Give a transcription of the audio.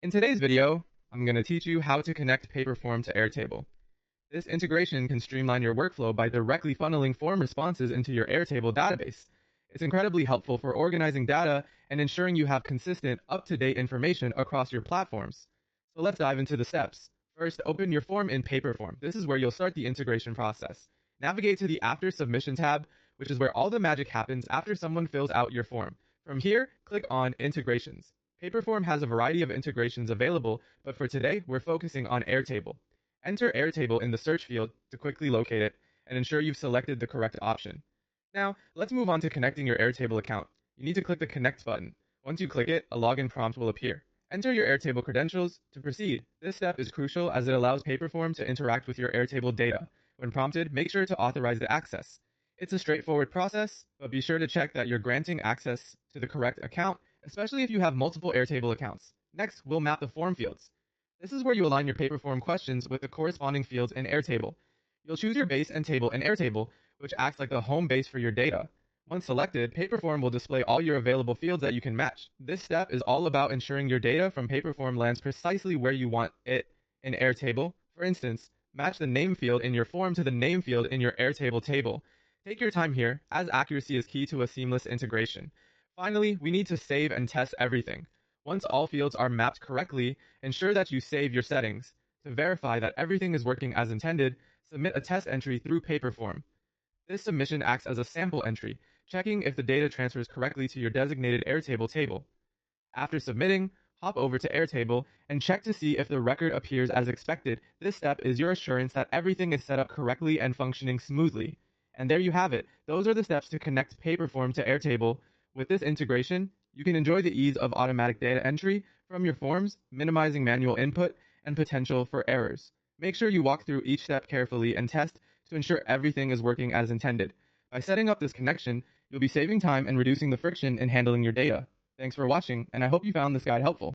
In today's video, I'm going to teach you how to connect Paperform to Airtable. This integration can streamline your workflow by directly funneling form responses into your Airtable database. It's incredibly helpful for organizing data and ensuring you have consistent, up-to-date information across your platforms. So let's dive into the steps. First, open your form in Paperform. This is where you'll start the integration process. Navigate to the After Submission tab, which is where all the magic happens after someone fills out your form. From here, click on Integrations. Paperform has a variety of integrations available, but for today, we're focusing on Airtable. Enter Airtable in the search field to quickly locate it and ensure you've selected the correct option. Now, let's move on to connecting your Airtable account. You need to click the Connect button. Once you click it, a login prompt will appear. Enter your Airtable credentials to proceed. This step is crucial as it allows Paperform to interact with your Airtable data. When prompted, make sure to authorize the access. It's a straightforward process, but be sure to check that you're granting access to the correct account, especially if you have multiple Airtable accounts. Next, we'll map the form fields. This is where you align your Paperform questions with the corresponding fields in Airtable. You'll choose your base and table in Airtable, which acts like the home base for your data. Once selected, Paperform will display all your available fields that you can match. This step is all about ensuring your data from Paperform lands precisely where you want it in Airtable. For instance, match the name field in your form to the name field in your Airtable table. Take your time here, as accuracy is key to a seamless integration. Finally, we need to save and test everything. Once all fields are mapped correctly, ensure that you save your settings. To verify that everything is working as intended, submit a test entry through Paperform. This submission acts as a sample entry, checking if the data transfers correctly to your designated Airtable table. After submitting, hop over to Airtable and check to see if the record appears as expected. This step is your assurance that everything is set up correctly and functioning smoothly. And there you have it. Those are the steps to connect Paperform to Airtable. With this integration, you can enjoy the ease of automatic data entry from your forms, minimizing manual input and potential for errors. Make sure you walk through each step carefully and test to ensure everything is working as intended. By setting up this connection, you'll be saving time and reducing the friction in handling your data. Thanks for watching, and I hope you found this guide helpful.